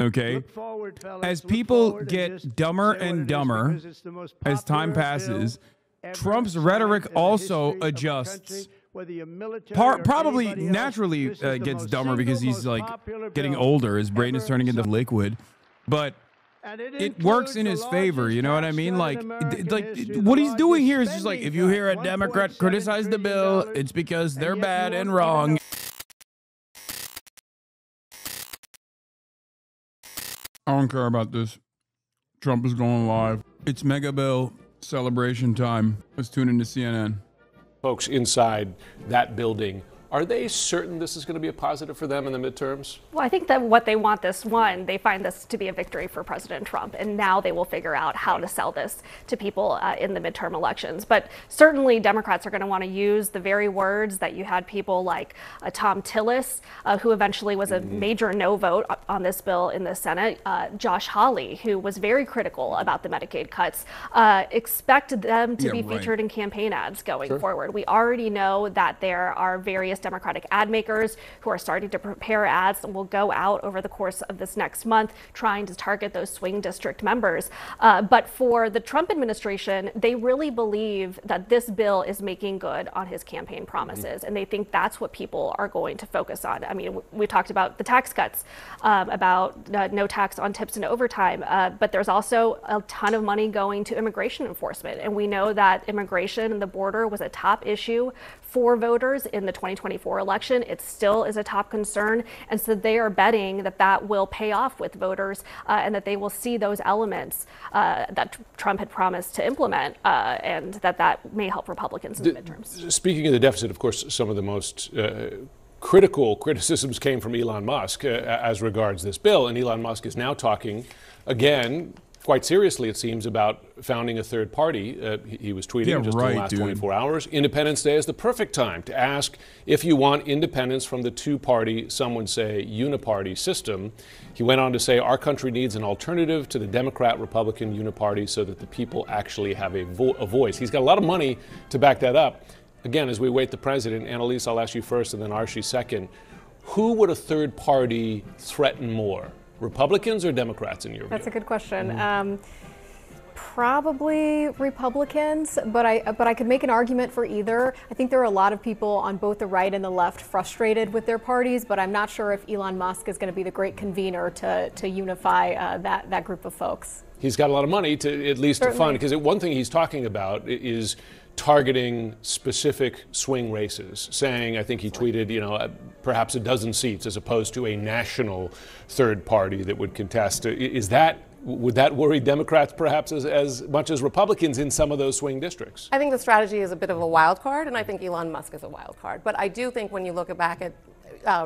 Okay? As people get dumber and dumber as time passes, Trump's rhetoric also adjusts. Probably naturally gets dumber because he's like getting older. His brain is turning into liquid. But it works in his favor, you know what I mean? Like what he's doing here is just like, if you hear a Democrat criticize the bill, it's because they're bad and wrong. I don't care about this. Trump is going live. It's Mega Bill celebration time. Let's tune into CNN. Folks inside that building, are they certain this is going to be a positive for them in the midterms? Well, I think that what they want they find this to be a victory for President Trump, and now they will figure out how to sell this to people in the midterm elections. But certainly Democrats are going to want to use the very words that you had people like Tom Tillis, who eventually was a major no vote on this bill in the Senate, Josh Hawley, who was very critical about the Medicaid cuts. Expect them to be featured in campaign ads going forward. We already know that there are various Democratic ad makers who are starting to prepare ads and will go out over the course of this next month trying to target those swing district members. But for the Trump administration, they really believe that this bill is making good on his campaign promises, and they think that's what people are going to focus on. I mean, we talked about the tax cuts, about no tax on tips and overtime, but there's also a ton of money going to immigration enforcement, and we know that immigration and the border was a top issue for voters in the 2024 election. It still is a top concern, and so they are betting that that will pay off with voters and that they will see those elements that Trump had promised to implement, and that may help Republicans in the midterms. Speaking of the deficit, of course, some of the most critical criticisms came from Elon Musk as regards this bill, and Elon Musk is now talking again, quite seriously, it seems, about founding a third party. He was tweeting just in the last 24 hours. Independence Day is the perfect time to ask if you want independence from the two-party, some would say uniparty system. He went on to say, our country needs an alternative to the Democrat-Republican uniparty so that the people actually have a voice. He's got a lot of money to back that up. Again, as we wait the president, Annalise, I'll ask you first and then Archie second. Who would a third party threaten more? Republicans or Democrats in your view? That's a good question. Probably Republicans, but I could make an argument for either. I think there are a lot of people on both the right and the left frustrated with their parties, but I'm not sure if Elon Musk is going to be the great convener to unify that group of folks. He's got a lot of money to at least to fund, because one thing he's talking about is targeting specific swing races, saying, I think he tweeted, perhaps a dozen seats as opposed to a national third party that would contest. Would that worry Democrats perhaps as much as Republicans in some of those swing districts? I think the strategy is a bit of a wild card, and I think Elon Musk is a wild card. But I do think when you look back at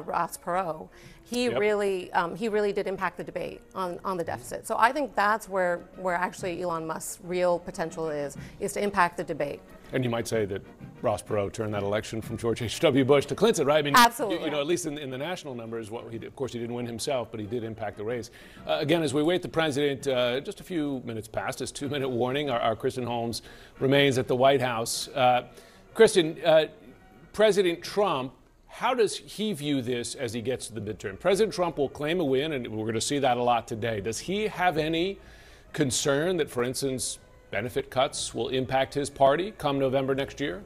Ross Perot, he really did impact the debate on the deficit. So I think that's where actually Elon Musk's real potential is to impact the debate. And you might say that Ross Perot turned that election from George H.W. Bush to Clinton, right? I mean, absolutely. At least in the national numbers, what he did, of course, he didn't win himself, but he did impact the race. Again, as we wait the president, just a few minutes past his 2-minute warning, our Kristen Holmes remains at the White House. Kristen, President Trump, how does he view this as he gets to the midterm? President Trump will claim a win, and we're going to see that a lot today. Does he have any concern that, for instance, benefit cuts will impact his party come November next year?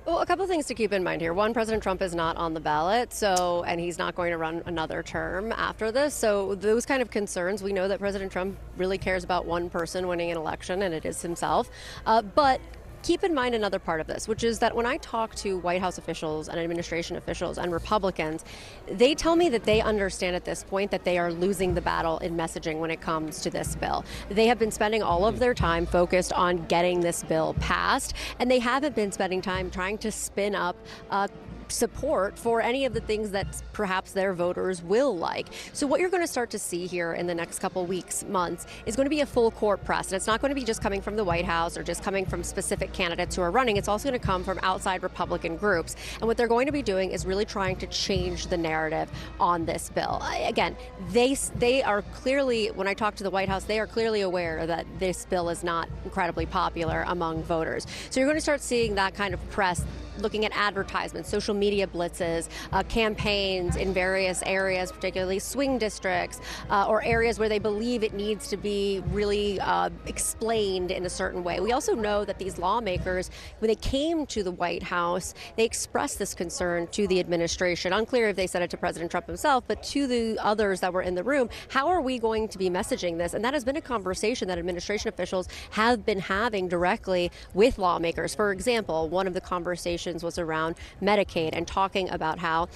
Well, a couple of things to keep in mind here. One, President Trump is not on the ballot, and he's not going to run another term after this. So those kind of concerns, we know that President Trump really cares about one person winning an election, and it is himself. But keep in mind another part of this, which is that when I talk to White House officials and administration officials and Republicans, they tell me that they understand at this point that they are losing the battle in messaging when it comes to this bill. They have been spending all of their time focused on getting this bill passed, and they haven't been spending time trying to spin up support for any of the things that perhaps their voters will like. So what you're going to start to see here in the next couple weeks, months, is going to be a full court press. And it's not going to be just coming from the White House or just coming from specific candidates who are running. It's also going to come from outside Republican groups. And what they're going to be doing is really trying to change the narrative on this bill. Again, they are clearly, when I talk to the White House, they are clearly aware that this bill is not incredibly popular among voters. So you're going to start seeing that kind of press looking at advertisements, social media blitzes, campaigns in various areas, particularly swing districts, or areas where they believe it needs to be really explained in a certain way. We also know that these lawmakers, when they came to the White House, they expressed this concern to the administration. Unclear if they said it to President Trump himself, but to the others that were in the room. How are we going to be messaging this? And that has been a conversation that administration officials have been having directly with lawmakers. For example, one of the conversations was around Medicaid and talking about how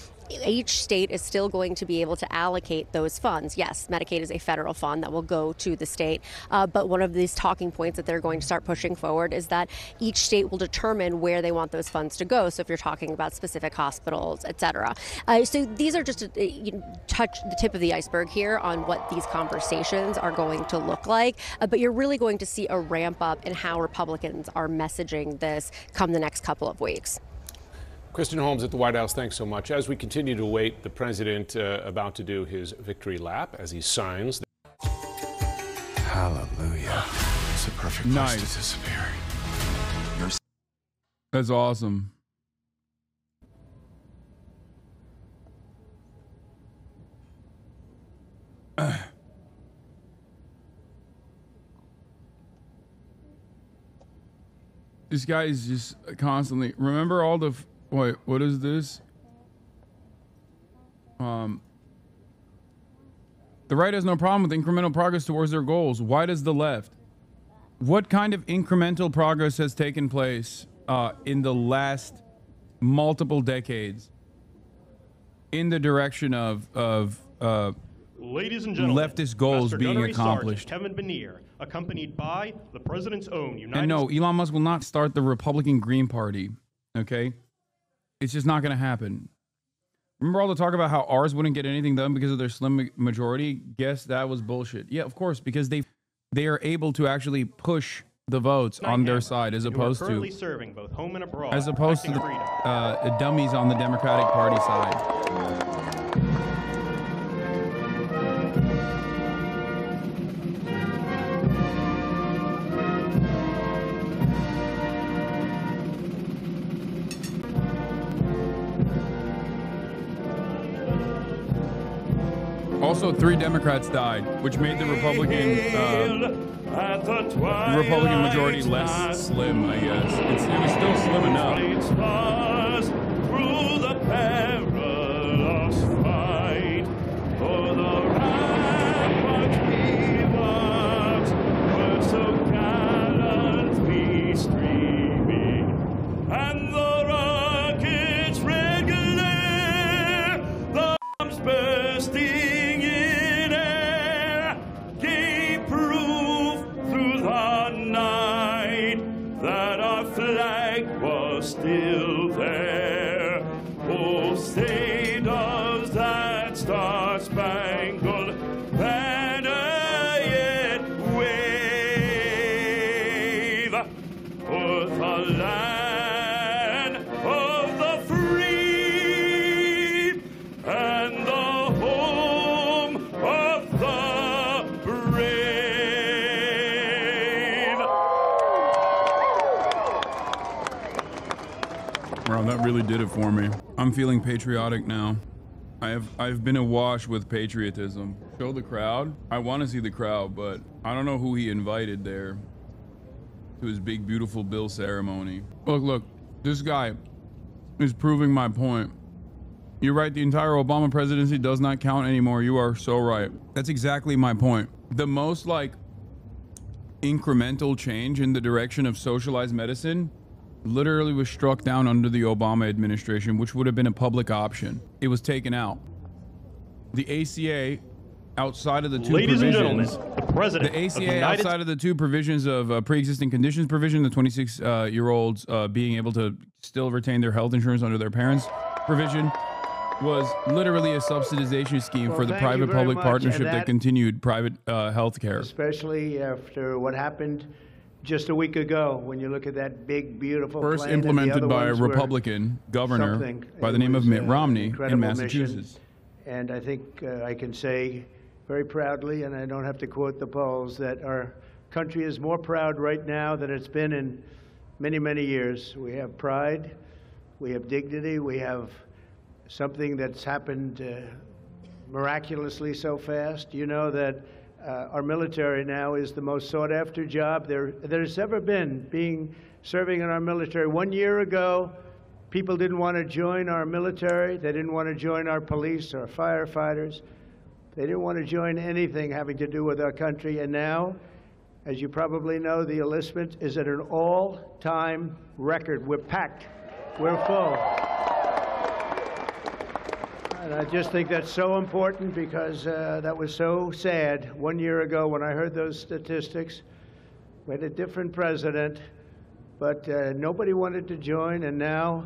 each state is still going to be able to allocate those funds. Yes, Medicaid is a federal fund that will go to the state, but one of these talking points that they're going to start pushing forward is that each state will determine where they want those funds to go. So if you're talking about specific hospitals, et cetera. So these are just touch the tip of the iceberg here on what these conversations are going to look like, but you're really going to see a ramp up in how Republicans are messaging this come the next couple of weeks. Kristen Holmes at the White House, thanks so much. As we continue to wait, the president about to do his victory lap as he signs. Hallelujah. It's a perfect place to disappear. That's awesome. This guy is just constantly, remember all the, wait, what is this? The right has no problem with incremental progress towards their goals. Why does the left? What kind of incremental progress has taken place in the last multiple decades in the direction of Ladies and gentlemen, leftist goals Master being Gunnery accomplished? Sergeant Kevin Benier, accompanied by the president's own United And no, Elon Musk will not start the Republican Green Party, okay? It's just not going to happen. Remember all the talk about how ours wouldn't get anything done because of their slim majority? Guess that was bullshit. Yeah, of course, because they are able to actually push the votes on their side as opposed to serving both home and abroad, the dummies on the Democratic Party side. Also, 3 Democrats died, which made the Republican majority less slim, I guess. It was still slim enough. Through the perilous fight for the rampart heroes were so gallantly streaming, and the rockets' red glare, the bombs bursting. Still there, oh, say does that star-spangled banner yet wave o'er the land of the free and the home of the brave. Wow, that really did it for me. I'm feeling patriotic now. I've been awash with patriotism. Show the crowd. I want to see the crowd, but I don't know who he invited there to his big, beautiful bill ceremony. Look, this guy is proving my point. You're right, the entire Obama presidency does not count anymore. You are so right. That's exactly my point. The most incremental change in the direction of socialized medicine literally was struck down under the Obama administration, which would have been a public option. It was taken out. The ACA, outside of the two Ladies provisions, and gentlemen, the president the ACA outside of the 2 provisions of pre-existing conditions provision, the 26-year-olds being able to still retain their health insurance under their parents' provision, was literally a subsidization scheme for the private-public partnership that continued private health care. Especially after what happened just a week ago, when you look at that big, beautiful First plan, implemented by a Republican governor by the name of Mitt Romney in Massachusetts. And I think I can say very proudly, and I don't have to quote the polls, that our country is more proud right now than it's been in many, many years. We have pride. We have dignity. We have something that's happened miraculously so fast. You know that our military now is the most sought-after job there's ever been, serving in our military. 1 year ago, people didn't want to join our military. They didn't want to join our police or firefighters. They didn't want to join anything having to do with our country. And now, as you probably know, the enlistment is at an all-time record. We're packed. We're full. And I just think that's so important because that was so sad 1 year ago when I heard those statistics. We had a different president, but nobody wanted to join, and now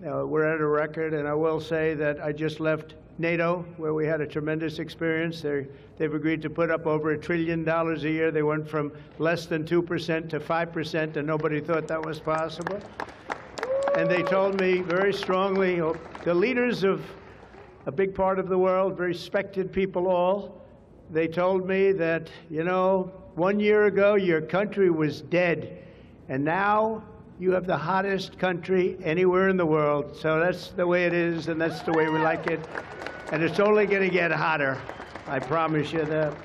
we're at a record. And I will say that I just left NATO, where we had a tremendous experience. They've agreed to put up over $1 trillion a year. They went from less than 2% to 5%, and nobody thought that was possible. And they told me very strongly, the leaders of a big part of the world, very respected people all, they told me that, 1 year ago your country was dead, and now you have the hottest country anywhere in the world. So that's the way it is, and that's the way we like it. And it's only going to get hotter, I promise you that.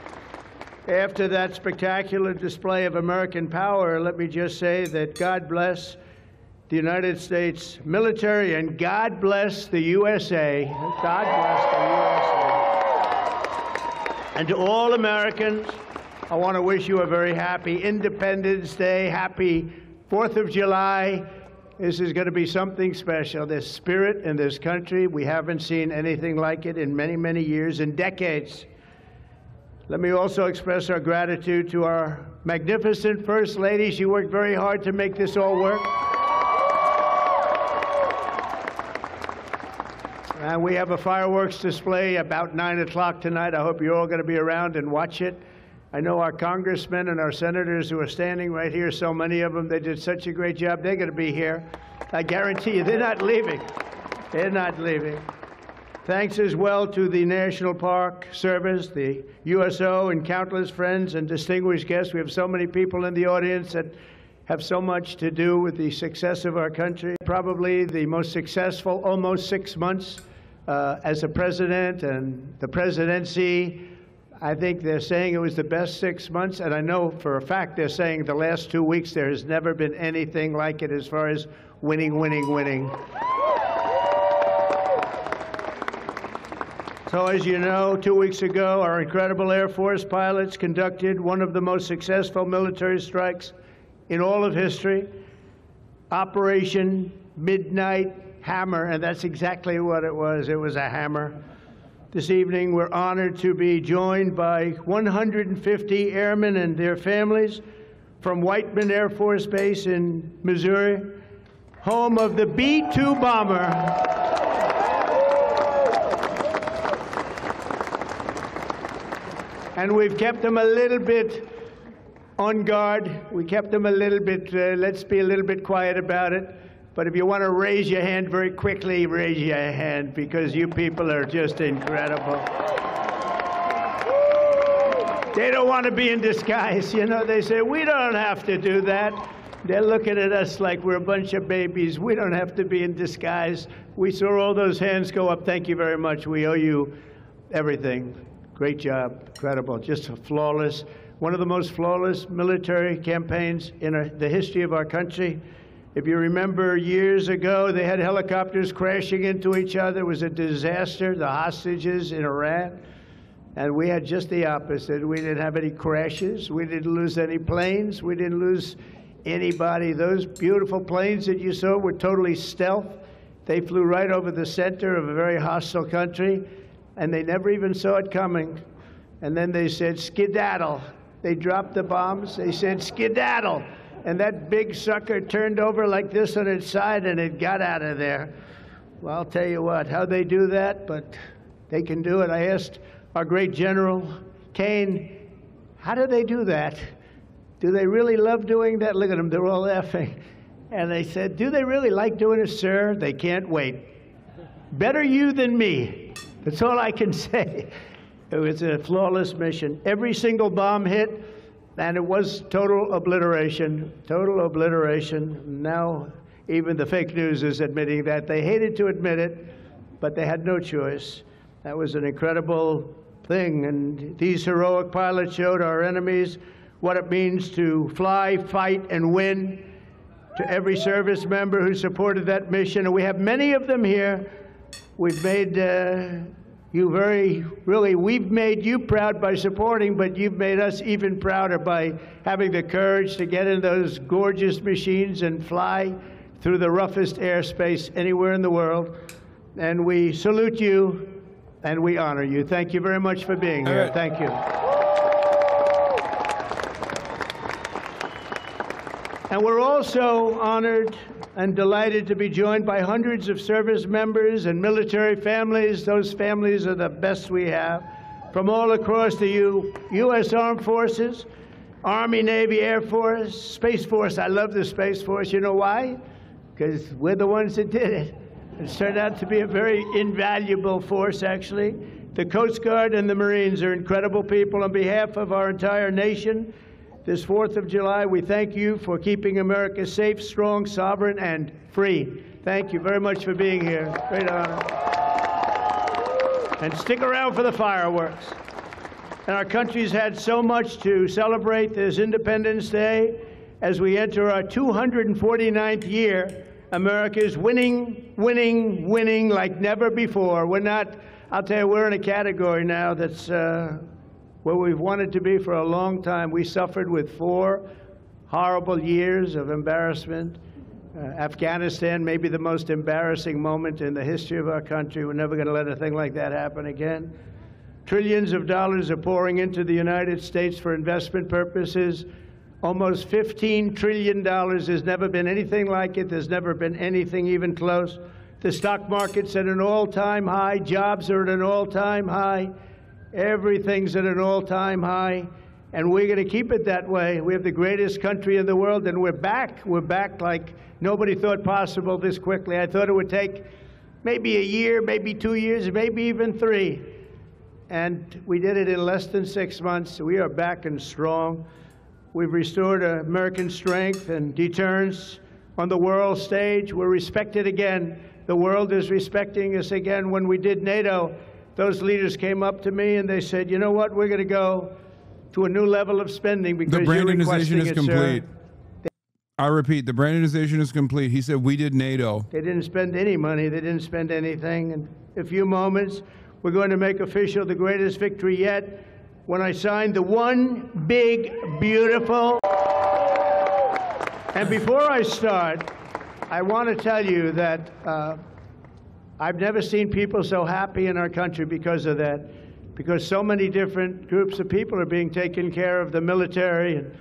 After that spectacular display of American power, let me just say that God bless the United States military, and God bless the USA. God bless the USA. And to all Americans, I want to wish you a very happy Independence Day, happy 4th of July. This is going to be something special. There's spirit in this country. We haven't seen anything like it in many, many years and decades. Let me also express our gratitude to our magnificent First Lady. She worked very hard to make this all work. And we have a fireworks display about 9 o'clock tonight. I hope you're all going to be around and watch it. I know our congressmen and our senators who are standing right here, so many of them, they did such a great job. They're going to be here. I guarantee you, they're not leaving. They're not leaving. Thanks as well to the National Park Service, the USO, and countless friends and distinguished guests. We have so many people in the audience that have so much to do with the success of our country. Probably the most successful almost 6 months as a president and the presidency. I think they're saying it was the best 6 months, and I know for a fact they're saying the last 2 weeks there has never been anything like it as far as winning, winning, winning. So as you know, 2 weeks ago, our incredible Air Force pilots conducted one of the most successful military strikes in all of history, Operation Midnight Hammer, and that's exactly what it was. It was a hammer. This evening, we're honored to be joined by 150 airmen and their families from Whiteman Air Force Base in Missouri, home of the B-2 bomber. And we've kept them a little bit on guard. We kept them a little bit, let's be a little bit quiet about it. But if you want to raise your hand very quickly, raise your hand, because you people are just incredible. They don't want to be in disguise. They say, we don't have to do that. They're looking at us like we're a bunch of babies. We don't have to be in disguise. We saw all those hands go up. Thank you very much. We owe you everything. Great job. Incredible. Just flawless. One of the most flawless military campaigns in the history of our country. If you remember years ago, they had helicopters crashing into each other. It was a disaster, the hostages in Iran. And we had just the opposite. We didn't have any crashes. We didn't lose any planes. We didn't lose anybody. Those beautiful planes that you saw were totally stealth. They flew right over the center of a very hostile country, and they never even saw it coming. And then they said, skedaddle. They dropped the bombs. They said, skedaddle. And that big sucker turned over like this on its side, and it got out of there. Well, I'll tell you what, how they do that, but they can do it. I asked our great General Kane, how do they do that? Do they really love doing that? Look at them, they're all laughing. And they said, do they really like doing it, sir? They can't wait. Better you than me. That's all I can say. It was a flawless mission. Every single bomb hit, and it was total obliteration. Total obliteration. Now Even the fake news is admitting that. They hated to admit it, but they had no choice. That was an incredible thing, and these heroic pilots showed our enemies what it means to fly, fight, and win. To every service member who supported that mission, and we have many of them here, we've made we've made you proud by supporting, but you've made us even prouder by having the courage to get in those gorgeous machines and fly through the roughest airspace anywhere in the world. And we salute you and we honor you. Thank you very much for being here. Thank you. And we're also honored and delighted to be joined by hundreds of service members and military families. Those families are the best we have, from all across the U.S. Armed Forces, Army, Navy, Air Force, Space Force. I love the Space Force. You know why? Because we're the ones that did it. It's turned out to be a very invaluable force, actually. The Coast Guard and the Marines are incredible people. On behalf of our entire nation, this 4th of July, we thank you for keeping America safe, strong, sovereign, and free. Thank you very much for being here. Great honor. And stick around for the fireworks. And our country's had so much to celebrate this Independence Day. As we enter our 249th year, America is winning, winning, winning like never before. We're not, I'll tell you, we're in a category now that's where we've wanted to be for a long time. We suffered with 4 horrible years of embarrassment. Afghanistan may be the most embarrassing moment in the history of our country. We're never going to let a thing like that happen again. Trillions of dollars are pouring into the United States for investment purposes. Almost $15 trillion. There's never been anything like it. There's never been anything even close. The stock market's at an all-time high. Jobs are at an all-time high. Everything's at an all-time high, and we're going to keep it that way. We have the greatest country in the world, and we're back. We're back like nobody thought possible this quickly. I thought it would take maybe a year, maybe 2 years, maybe even 3. And we did it in less than 6 months. We are back and strong. We've restored American strength and deterrence on the world stage. We're respected again. The world is respecting us again. When we did NATO, those leaders came up to me and they said, you know what, we're going to go to a new level of spending because the Brandonization is complete. I repeat, the Brandonization is complete. He said, we did NATO. They didn't spend any money. They didn't spend anything. In a few moments, we're going to make official the greatest victory yet when I signed the one big, beautiful. And before I start, I want to tell you that I've never seen people so happy in our country because of that, because so many different groups of people are being taken care of, the military and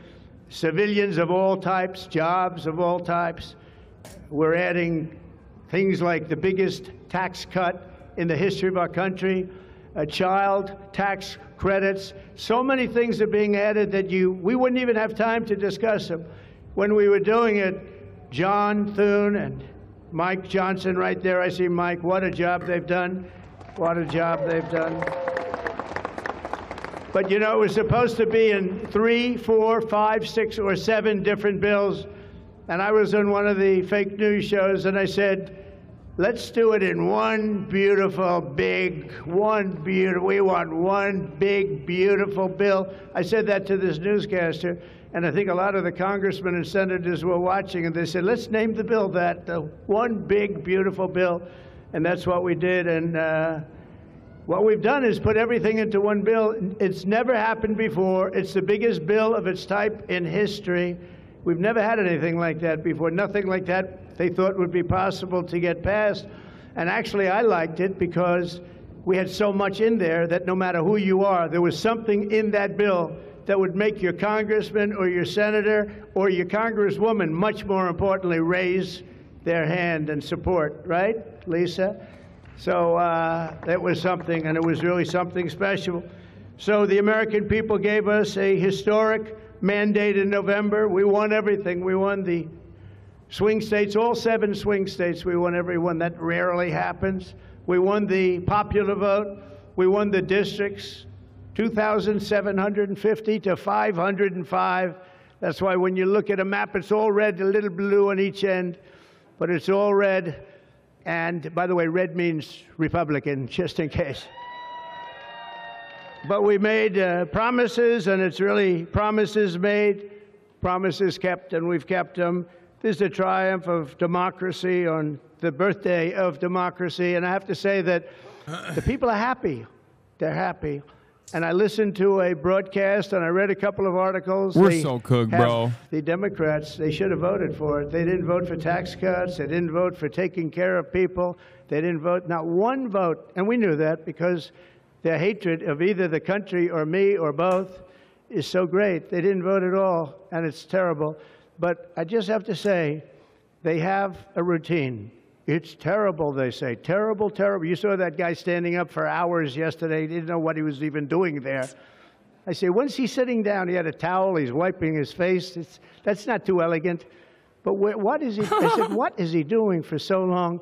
civilians of all types, jobs of all types. We're adding things like the biggest tax cut in the history of our country, child tax credits. So many things are being added that we wouldn't even have time to discuss them. When we were doing it, John Thune and Mike Johnson right there, I see Mike, what a job they've done. What a job they've done. But you know, it was supposed to be in 3, 4, 5, 6, or 7 different bills. And I was on one of the fake news shows and I said, let's do it in one beautiful, big, we want one big, beautiful bill. I said that to this newscaster. And I think a lot of the congressmen and senators were watching, and they said, let's name the bill that, the one big, beautiful bill. And that's what we did. And what we've done is put everything into one bill. It's never happened before. It's the biggest bill of its type in history. We've never had anything like that before. Nothing like that they thought would be possible to get passed. And actually, I liked it because we had so much in there that no matter who you are, there was something in that bill that would make your congressman or your senator or your congresswoman, much more importantly, raise their hand and support, right, Lisa? So that was something, and it was really something special. So the American people gave us a historic mandate in November. We won everything. We won the swing states, all 7 swing states. We won every one. That rarely happens. We won the popular vote. We won the districts. 2,750 to 505. That's why when you look at a map, it's all red, a little blue on each end. but it's all red. And by the way, red means Republican, just in case. But we made promises, and it's really promises made, promises kept, and we've kept them. This is a triumph of democracy on the birthday of democracy, and I have to say that the people are happy. They're happy. And I listened to a broadcast, and I read a couple of articles. We're so cooked, bro. The Democrats, they should have voted for it. They didn't vote for tax cuts. They didn't vote for taking care of people. They didn't vote, not one vote. And we knew that because their hatred of either the country or me or both is so great. They didn't vote at all, and it's terrible. But I just have to say, they have a routine. It's terrible, they say. Terrible, terrible. You saw that guy standing up for hours yesterday. He didn't know what he was even doing there. I say, when's he sitting down? He had a towel. He's wiping his face. That's not too elegant. But what is he? I said, what is he doing for so long?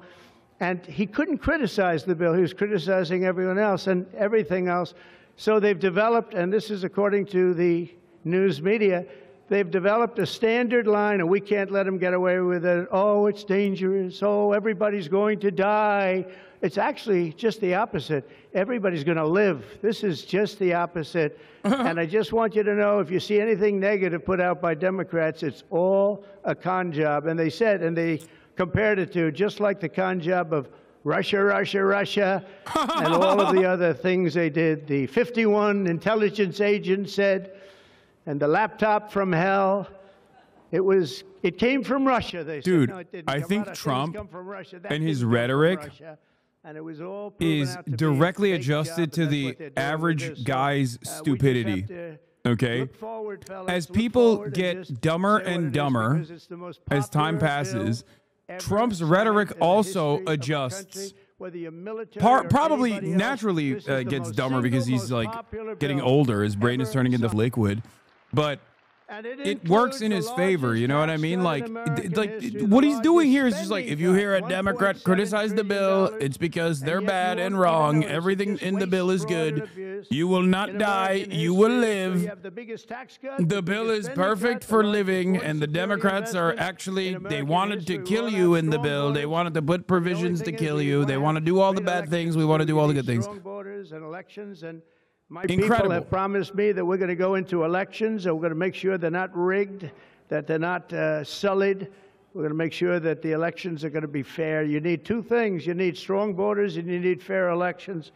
And he couldn't criticize the bill. He was criticizing everyone else and everything else. So they've developed, and this is according to the news media, they've developed a standard line, and we can't let them get away with it. Oh, it's dangerous. Oh, everybody's going to die. It's actually just the opposite. Everybody's going to live. This is just the opposite. And I just want you to know, if you see anything negative put out by Democrats, it's all a con job. And they said, and they compared it to just like the con job of Russia, Russia, Russia, and all of the other things they did. The 51 intelligence agents said, and the laptop from hell, it came from Russia, they said. Dude, no, it didn't I come think out. Trump Come from Russia. That and his didn't come from rhetoric Russia. And it was all is out to be a directly fake adjusted job, to and the that's what they're doing with average this. So, guy's we just stupidity. have to Okay? look forward, fellas, As look people forward and get just dumber say what it and is, dumber because it's the most as time popular passes, bill ever Trump's signed rhetoric in the also history of our adjusts. country, whether you're military or Probably anybody else. naturally This is the gets most dumber because single, he's most like popular getting bill older. His brain is ever turning into signed. liquid. But And it works in includes his the favor, largest you know what I tax mean? cut Like, in American history, what the he's doing largest here is just like, if you spending hear a cut, Democrat $1.7 criticize the bill, trillion, it's because they're and yet bad you and won't wrong. know it's Everything just in the waste, bill is fraud, and good. abuse You will not in die. American You will history. So you live. have the biggest tax cut, The bill biggest is spending perfect cut, for the largest living, foreign and the security Democrats are investment actually, in they American wanted to history. kill We'll you have in the strong bill. They borders. wanted to put The only provisions to thing is kill we you. They wanna want to have do all the great bad things. elections, We want to so do all the need good things. Strong borders and elections, and my Incredible. people have promised me that we're going to go into elections, and we're going to make sure they're not rigged, that they're not sullied. We're going to make sure that the elections are going to be fair. You need two things. You need strong borders, and you need fair elections.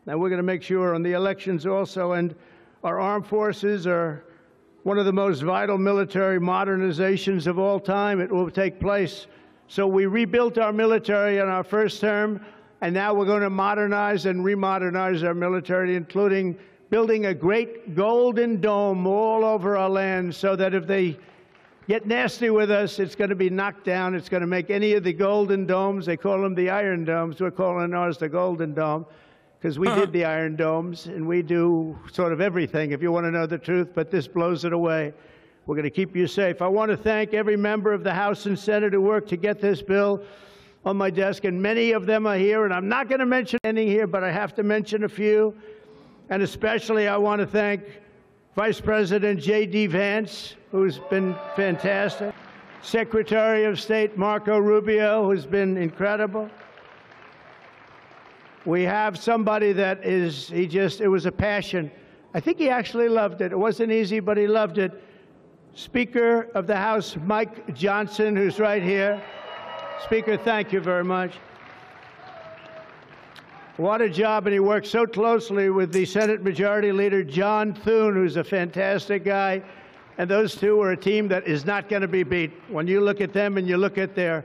And we're going to make sure on the elections also. And our armed forces are one of the most vital military modernizations of all time. It will take place. So we rebuilt our military in our first term, and now we're going to modernize and remodernize our military, including building a great golden dome all over our land so that if they get nasty with us, it's going to be knocked down. It's going to make any of the golden domes, they call them the iron domes, we're calling ours the golden dome, because we did the iron domes, and we do sort of everything, if you want to know the truth, but this blows it away. We're going to keep you safe. I want to thank every member of the House and Senate who worked to get this bill on my desk, and many of them are here, and I'm not going to mention any here, but I have to mention a few, and especially I want to thank Vice President J.D. Vance, who's been fantastic, Secretary of State Marco Rubio, who's been incredible. We have somebody that is, it was a passion. I think he actually loved it. It wasn't easy, but he loved it. Speaker of the House, Mike Johnson, who's right here. Speaker, thank you very much. What a job, and he worked so closely with the Senate Majority Leader, John Thune, who's a fantastic guy. And those two are a team that is not going to be beat. When you look at them and you look at their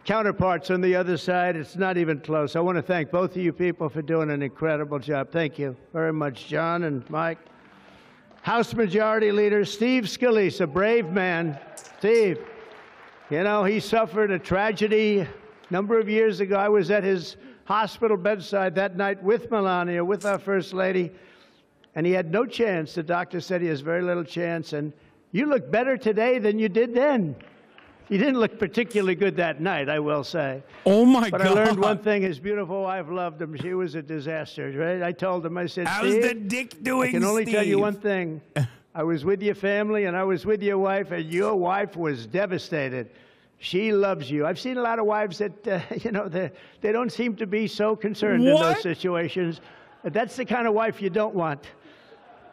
counterparts on the other side, it's not even close. I want to thank both of you people for doing an incredible job. Thank you very much, John and Mike. House Majority Leader Steve Scalise, a brave man. Steve, you know, he suffered a tragedy a number of years ago. I was at his hospital bedside that night with Melania, with our First Lady, and he had no chance. The doctor said he has very little chance, and you look better today than you did then. You didn't look particularly good that night, I will say. Oh, my God. But I learned one thing. His beautiful wife loved him. She was a disaster, right? I told him, I said, How's Steve, the dick doing, I can only tell you Steve? one thing. I was with your family, and I was with your wife, and your wife was devastated. She loves you. I've seen a lot of wives that, you know, they don't seem to be so concerned in those situations. That's the kind of wife you don't want.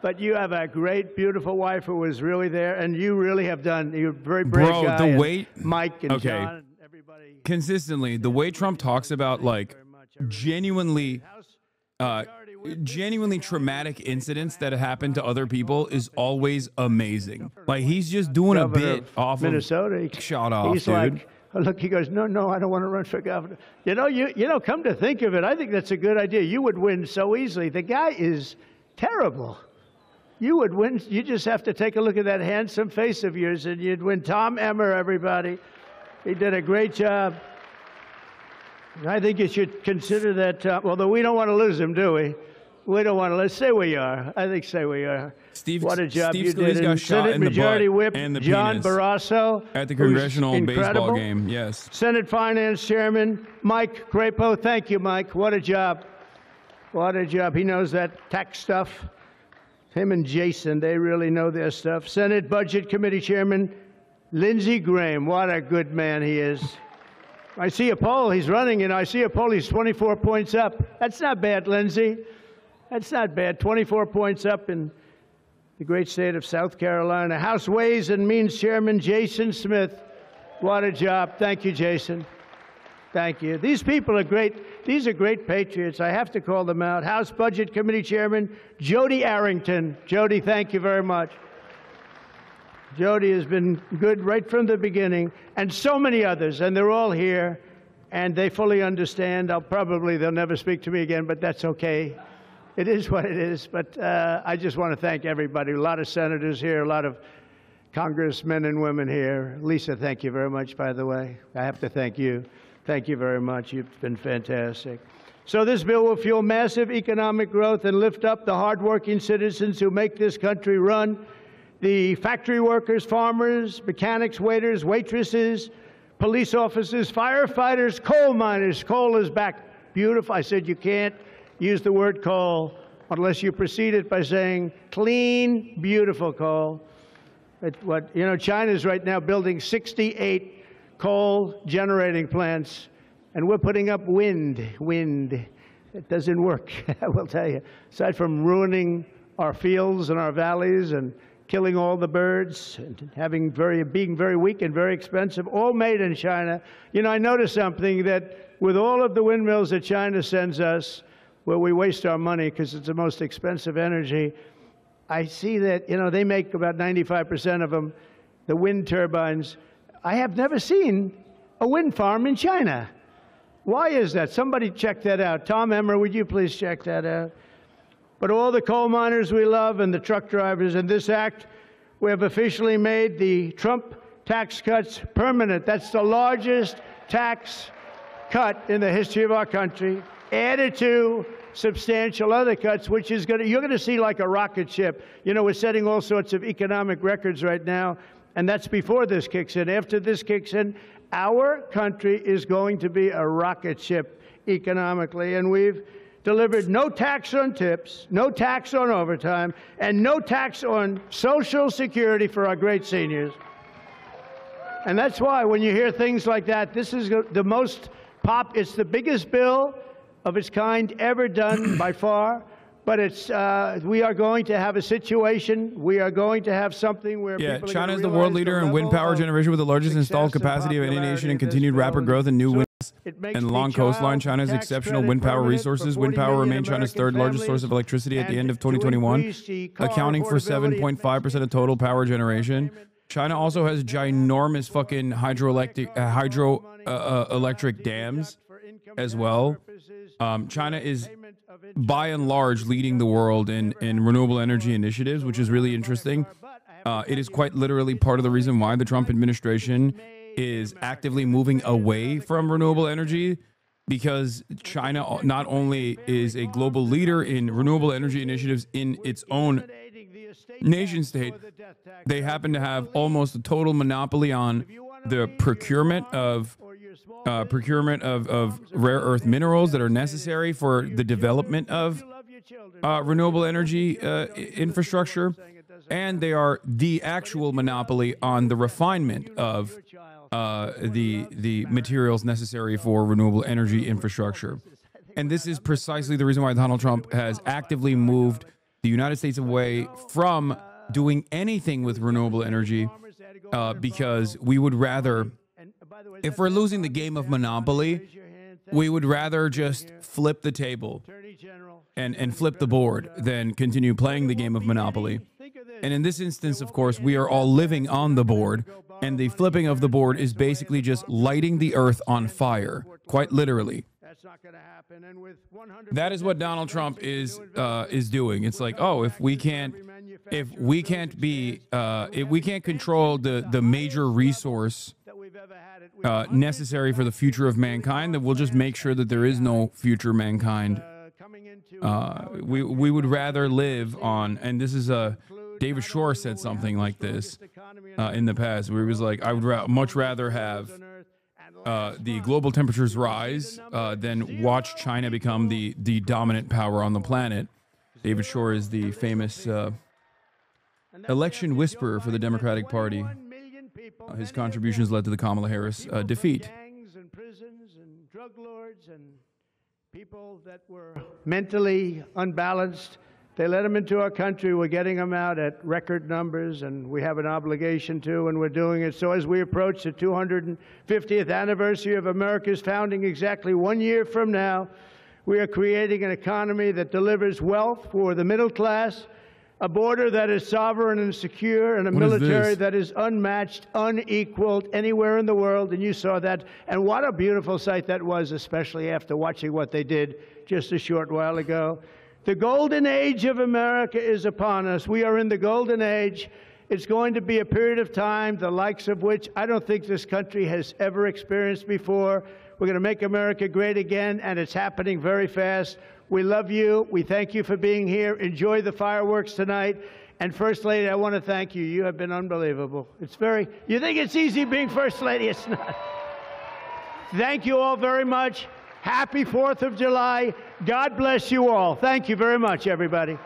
But you have a great, beautiful wife who was really there, and you really have done. You're a very brave guy. Bro, the way Mike and John and everybody. Consistently, the way Trump talks about like genuinely traumatic incidents that happened to other people is always amazing. Like he's just doing a bit off Minnesota. Of shut off, he's dude. Like, oh, look, he goes, no, I don't want to run for governor. You know, come to think of it, I think that's a good idea. You would win so easily. The guy is terrible. You would win. You just have to take a look at that handsome face of yours, and you'd win. Tom Emmer, everybody. He did a great job. I think you should consider that, although we don't want to lose him, do we? We don't want to. Let's say we are. I think say we are. What a job you did. Got shot Senate in the Majority butt Whip and the John penis Barrasso. At the congressional incredible. baseball game, yes. Senate Finance Chairman Mike Crapo. Thank you, Mike. What a job. What a job. He knows that tax stuff. Him and Jason, they really know their stuff. Senate Budget Committee Chairman Lindsey Graham. What a good man he is. I see a poll. He's running, and I see a poll. He's 24 points up. That's not bad, Lindsey. That's not bad. 24 points up in the great state of South Carolina. House Ways and Means Chairman Jason Smith. What a job. Thank you, Jason. Thank you. These people are great. These are great patriots. I have to call them out. House Budget Committee Chairman Jody Arrington. Jody, thank you very much. Jody has been good right from the beginning, and so many others, and they're all here, and they fully understand. They'll never speak to me again, but that's okay. It is what it is, but I just want to thank everybody. A lot of senators here, a lot of congressmen and women here. Lisa, thank you very much, by the way. I have to thank you. Thank you very much. You've been fantastic. So this bill will fuel massive economic growth and lift up the hardworking citizens who make this country run. The factory workers, farmers, mechanics, waiters, waitresses, police officers, firefighters, coal miners. Coal is back. Beautiful. I said you can't use the word coal unless you precede it by saying clean, beautiful coal. China's right now building 68 coal generating plants, and we're putting up wind. It doesn't work, I will tell you. Aside from ruining our fields and our valleys and killing all the birds and being very weak and very expensive, all made in China. You know, I noticed something, that with all of the windmills that China sends us, where we waste our money because it's the most expensive energy, I see that, they make about 95% of them, the wind turbines. I have never seen a wind farm in China. Why is that? Somebody check that out. Tom Emmer, would you please check that out? But all the coal miners we love and the truck drivers, in this act, we have officially made the Trump tax cuts permanent. That's the largest tax cut in the history of our country, added to substantial other cuts, which is you're going to see like a rocket ship. We're setting all sorts of economic records right now. And that's before this kicks in. After this kicks in, our country is going to be a rocket ship economically. And we've delivered no tax on tips, no tax on overtime, and no tax on Social Security for our great seniors. And that's why when you hear things like that, this is the most it's the biggest bill of its kind ever done by far. But we are going to have a situation. We are going to have something where people China is the world leader in wind power generation with the largest installed capacity of any nation and continued rapid growth in new winds and long coastline. China's exceptional wind power resources. Wind power remains China's third largest source of electricity at the end of 2021, accounting for 7.5% of total power generation. China also has ginormous fucking hydroelectric dams as well. China is by and large leading the world in renewable energy initiatives, which is really interesting. It is quite literally part of the reason why the Trump administration is actively moving away from renewable energy, because China not only is a global leader in renewable energy initiatives in its own nation state, they happen to have almost a total monopoly on the procurement of rare earth minerals that are necessary for the development of renewable energy infrastructure. and they are the actual monopoly on the refinement of the materials necessary for renewable energy infrastructure. And this is precisely the reason why Donald Trump has actively moved the United States away from doing anything with renewable energy, because we would rather, if we're losing the game of monopoly, we would rather just flip the table and flip the board than continue playing the game of monopoly. And in this instance, of course, we are all living on the board, and the flipping of the board is basically just lighting the earth on fire, quite literally. That is what Donald Trump is doing. It's like, oh, if we can't control the major resource necessary for the future of mankind, then we'll just make sure that there is no future mankind. We would rather live on, and this is David Shore said something like this in the past, where he was like, I would much rather have the global temperatures rise than watch China become the dominant power on the planet. David Shore is the famous election whisperer for the Democratic Party. His contributions led to the Kamala Harris defeat. Gangs and prisons and drug lords and people that were mentally unbalanced. They let them into our country. We're getting them out at record numbers, and we have an obligation to, and we're doing it. So as we approach the 250th anniversary of America's founding exactly 1 year from now, we are creating an economy that delivers wealth for the middle class, a border that is sovereign and secure, and a military that is unmatched, unequaled anywhere in the world. And you saw that. And what a beautiful sight that was, especially after watching what they did just a short while ago. The golden age of America is upon us. We are in the golden age. It's going to be a period of time, the likes of which I don't think this country has ever experienced before. We're going to make America great again, and it's happening very fast. We love you. We thank you for being here. Enjoy the fireworks tonight. And First Lady, I want to thank you. You have been unbelievable. You think it's easy being First Lady? It's not. Thank you all very much. Happy 4th of July. God bless you all. Thank you very much, everybody.